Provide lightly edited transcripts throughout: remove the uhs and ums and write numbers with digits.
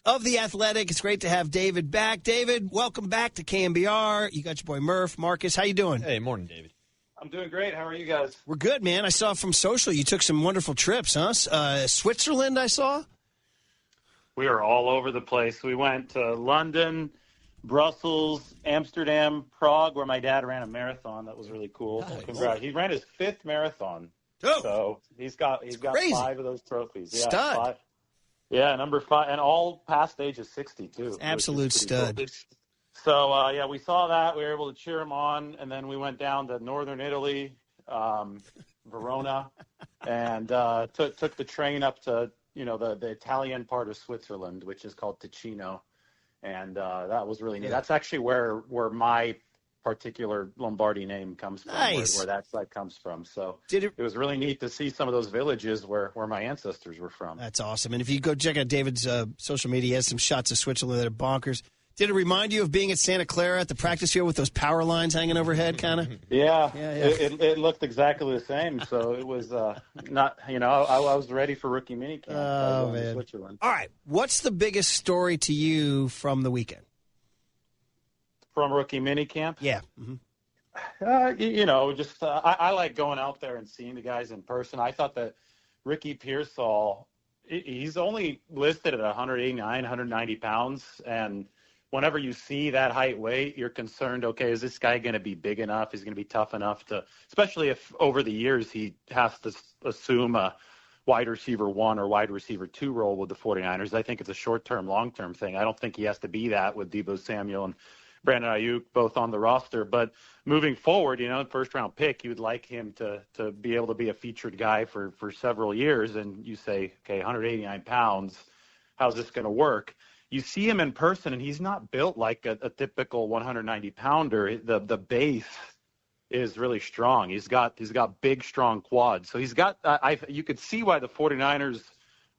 of The Athletic. It's great to have David back. David, welcome back to KMBR. You got your boy Murph. Marcus, how you doing? Hey, morning, David. I'm doing great. How are you guys? We're good, man. I saw from social you took some wonderful trips, huh? Switzerland, I saw? We are all over the place. We went to London, Brussels, Amsterdam, Prague, where my dad ran a marathon. That was really cool. Nice. Congrats. He ran his 5th marathon. Oh. So he's got crazy. 5 of those trophies. Yeah, Stud. 5. Yeah, number 5, and all past age of 60 too. Absolute stud. Cool. So we saw that. We were able to cheer him on, and then we went down to northern Italy, Verona, and took the train up to the Italian part of Switzerland, which is called Ticino, and that was really neat. That's actually where my particular Lombardi name comes from, nice. where that site comes from. So it was really neat to see some of those villages where my ancestors were from. That's awesome. And if you go check out David's social media, he has some shots of Switzerland that are bonkers. Did it remind you of being at Santa Clara at the practice field with those power lines hanging overhead, kind of? Yeah. It looked exactly the same. So it was not, I was ready for rookie minicamp. Oh, man. Switzerland. All right. What's the biggest story to you from the weekend? From rookie minicamp? Yeah. I like going out there and seeing the guys in person. I thought that Ricky Pearsall, he's only listed at 189, 190 pounds, and whenever you see that height weight, you're concerned, okay, is this guy going to be big enough? Is he going to be tough enough to, especially if over the years he has to assume a wide receiver 1 or wide receiver 2 role with the 49ers. I think it's a short-term, long-term thing. I don't think he has to be that with Deebo Samuel and Brandon Ayuk both on the roster. But moving forward, first-round pick, you would like him to be able to be a featured guy for several years. And you say, okay, 189 pounds, how's this going to work? You see him in person, and he's not built like a typical 190-pounder. The base is really strong. He's got big, strong quads. So he's got you could see why the 49ers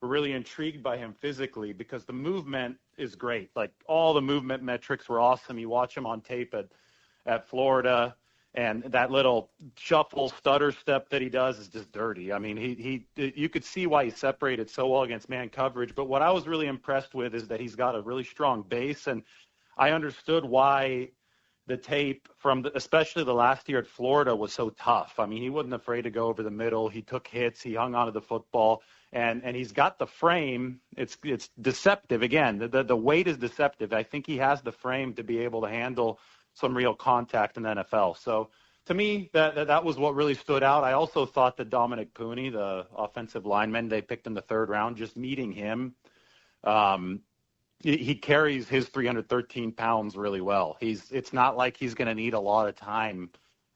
were really intrigued by him physically, because the movement is great. Like, all the movement metrics were awesome. You watch him on tape at Florida, and that little shuffle stutter step that he does is just dirty. I mean, you could see why he separated so well against man coverage. But what I was really impressed with is that he's got a really strong base, and I understood why the tape especially the last year at Florida was so tough. I mean, he wasn't afraid to go over the middle. He took hits. He hung onto the football. And he's got the frame. It's deceptive. Again, the weight is deceptive. I think he has the frame to be able to handle some real contact in the NFL. So to me, that was what really stood out. I also thought that Dominic Puni, the offensive lineman they picked in the 3rd round, just meeting him, he carries his 313 pounds really well. It's not like he's going to need a lot of time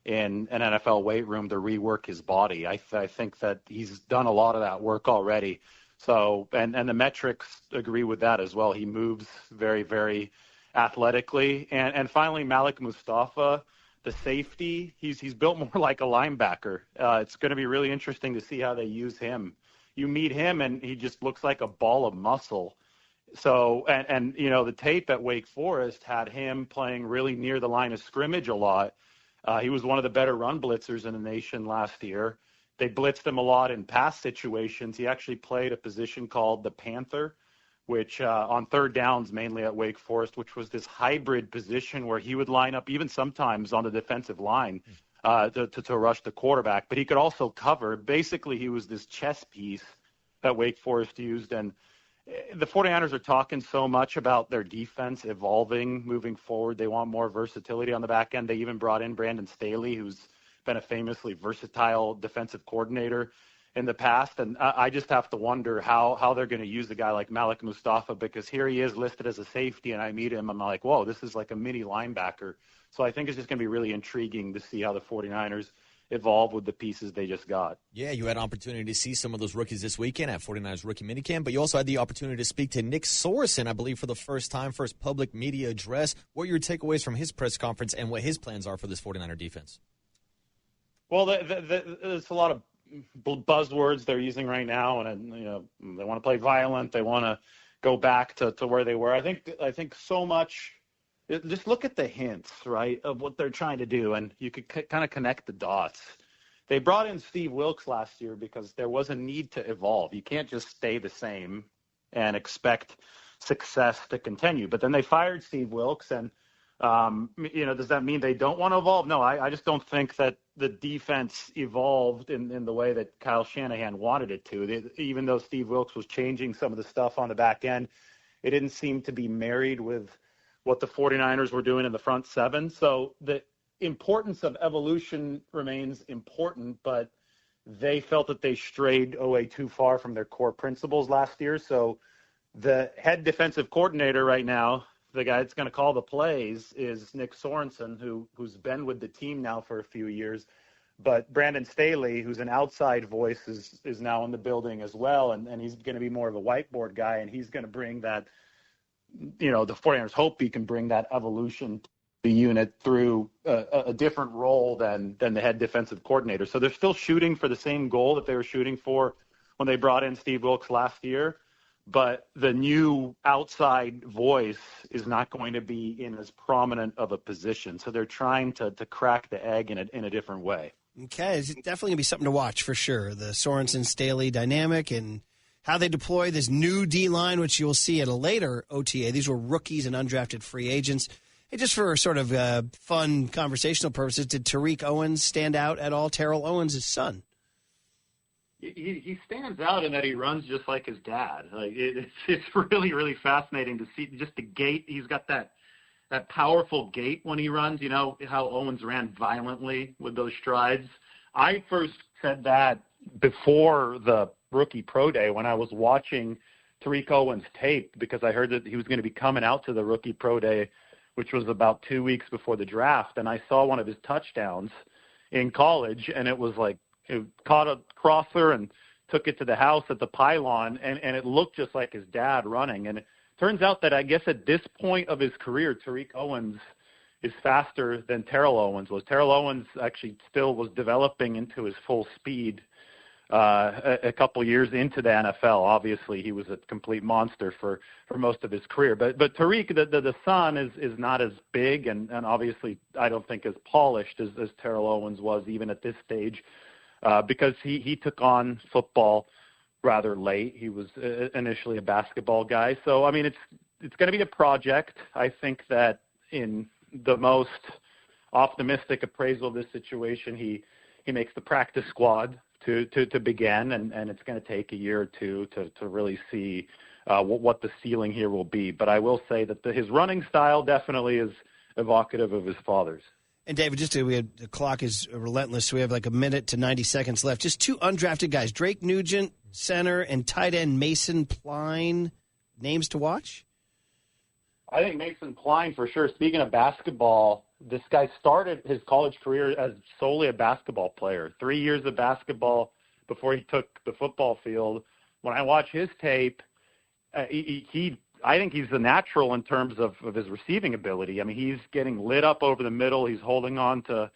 in an NFL weight room to rework his body. I think that he's done a lot of that work already. So, and the metrics agree with that as well. He moves very, very athletically. And finally, Malik Mustafa, the safety, he's built more like a linebacker. It's going to be really interesting to see how they use him. You meet him, and he just looks like a ball of muscle. So, and the tape at Wake Forest had him playing really near the line of scrimmage a lot. He was one of the better run blitzers in the nation last year. They blitzed him a lot in pass situations. He actually played a position called the Panther, which on 3rd downs mainly at Wake Forest, which was this hybrid position where he would line up even sometimes on the defensive line to rush the quarterback. But he could also cover. Basically, he was this chess piece that Wake Forest used. And the 49ers are talking so much about their defense evolving, moving forward. They want more versatility on the back end. They even brought in Brandon Staley, who's been a famously versatile defensive coordinator in the past. And I just have to wonder how they're going to use a guy like Malik Mustafa, because here he is listed as a safety, and I meet him. I'm like, whoa, this is like a mini linebacker. So I think it's just going to be really intriguing to see how the 49ers evolve with the pieces they just got. Yeah, you had an opportunity to see some of those rookies this weekend at 49ers Rookie Minicamp, but you also had the opportunity to speak to Nick Sorensenpress, I believe, for the first time, first public media address. What are your takeaways from his press conference and what his plans are for this 49er defense? Well, there's a lot of buzzwords they're using right now, and they want to play violent. They want to go back to where they were. I think so much. Just look at the hints, right, of what they're trying to do, and you could kind of connect the dots. They brought in Steve Wilks last year because there was a need to evolve. You can't just stay the same and expect success to continue. But then they fired Steve Wilkes, and does that mean they don't want to evolve? No, I just don't think that the defense evolved in the way that Kyle Shanahan wanted it to. Even though Steve Wilkes was changing some of the stuff on the back end, it didn't seem to be married with what the 49ers were doing in the front seven. So the importance of evolution remains important, but they felt that they strayed away too far from their core principles last year. So the head defensive coordinator right now, the guy that's going to call the plays, is Nick Sorensen, who's been with the team now for a few years. But Brandon Staley, who's an outside voice, is now in the building as well, and he's going to be more of a whiteboard guy, and he's going to bring that, the 49ers hope he can bring that evolution to the unit through a different role than the head defensive coordinator. So they're still shooting for the same goal that they were shooting for when they brought in Steve Wilkes last year. But the new outside voice is not going to be in as prominent of a position. So they're trying to crack the egg in a different way. Okay, it's definitely going to be something to watch for sure. The Sorensen-Staley dynamic and how they deploy this new D-line, which you'll see at a later OTA. These were rookies and undrafted free agents. Hey, just for sort of fun conversational purposes, did Tariq Owens stand out at all? Tariq Owens' son. He stands out in that he runs just like his dad. Like it's really, really fascinating to see just the gait. He's got that powerful gait when he runs. You know how Owens ran violently with those strides. I first said that before the rookie pro day when I was watching Tariq Owens tape, because I heard that he was going to be coming out to the rookie pro day, which was about 2 weeks before the draft. And I saw one of his touchdowns in college, and it was like, it caught a crosser and took it to the house at the pylon, and it looked just like his dad running. And it turns out that I guess at this point of his career, Tariq Owens is faster than Terrell Owens was. Terrell Owens actually still was developing into his full speed a couple years into the NFL. Obviously, he was a complete monster for most of his career. But Tariq, the son, is not as big and obviously I don't think as polished as Terrell Owens was even at this stage. Because he took on football rather late. He was initially a basketball guy. So, I mean, it's going to be a project. I think that in the most optimistic appraisal of this situation, he makes the practice squad to begin, and it's going to take a year or two to really see what the ceiling here will be. But I will say that his running style definitely is evocative of his father's. And, David, the clock is relentless, so we have like a minute to 90 seconds left. Just two undrafted guys, Drake Nugent, center, and tight end Mason Pline. Names to watch? I think Mason Pline for sure. Speaking of basketball, this guy started his college career as solely a basketball player. 3 years of basketball before he took the football field. When I watch his tape, I think he's the natural in terms of his receiving ability. I mean, he's getting lit up over the middle. He's holding on to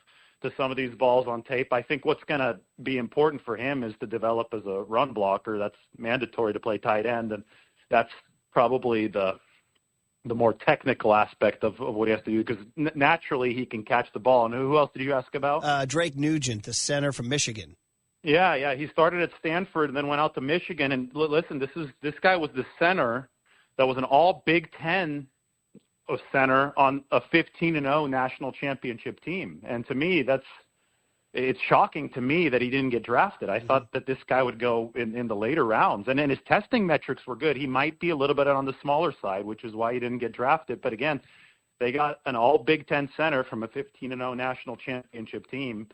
some of these balls on tape. I think what's going to be important for him is to develop as a run blocker. That's mandatory to play tight end, and that's probably the more technical aspect of what he has to do, because naturally he can catch the ball. And who else did you ask about? Drake Nugent, the center from Michigan. Yeah. He started at Stanford and then went out to Michigan. And listen, this guy was the center that was an all Big Ten center on a 15-0 national championship team. And to me, it's shocking to me that he didn't get drafted. I thought that this guy would go in the later rounds. And then his testing metrics were good. He might be a little bit on the smaller side, which is why he didn't get drafted. But again, they got an all Big Ten center from a 15-0 national championship team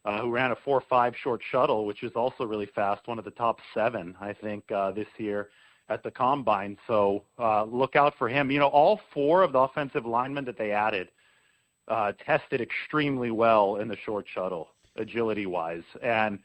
who ran a 4.5 short shuttle, which is also really fast, one of the top 7, I think, this year at the Combine. So look out for him. You know, all 4 of the offensive linemen that they added tested extremely well in the short shuttle, agility-wise. And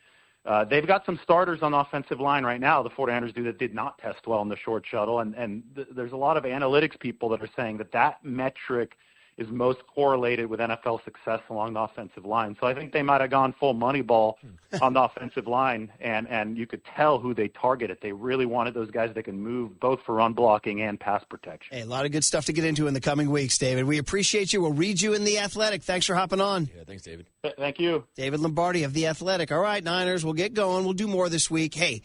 they've got some starters on the offensive line right now, the 49ers do, that did not test well in the short shuttle. And there's a lot of analytics people that are saying that metric is most correlated with NFL success along the offensive line. So I think they might have gone full Moneyball on the offensive line, and you could tell who they targeted. They really wanted those guys that can move both for run blocking and pass protection. Hey, a lot of good stuff to get into in the coming weeks, David. We appreciate you. We'll read you in The Athletic. Thanks for hopping on. Yeah, thanks, David. Thank you. David Lombardi of The Athletic. All right, Niners, we'll get going. We'll do more this week. Hey,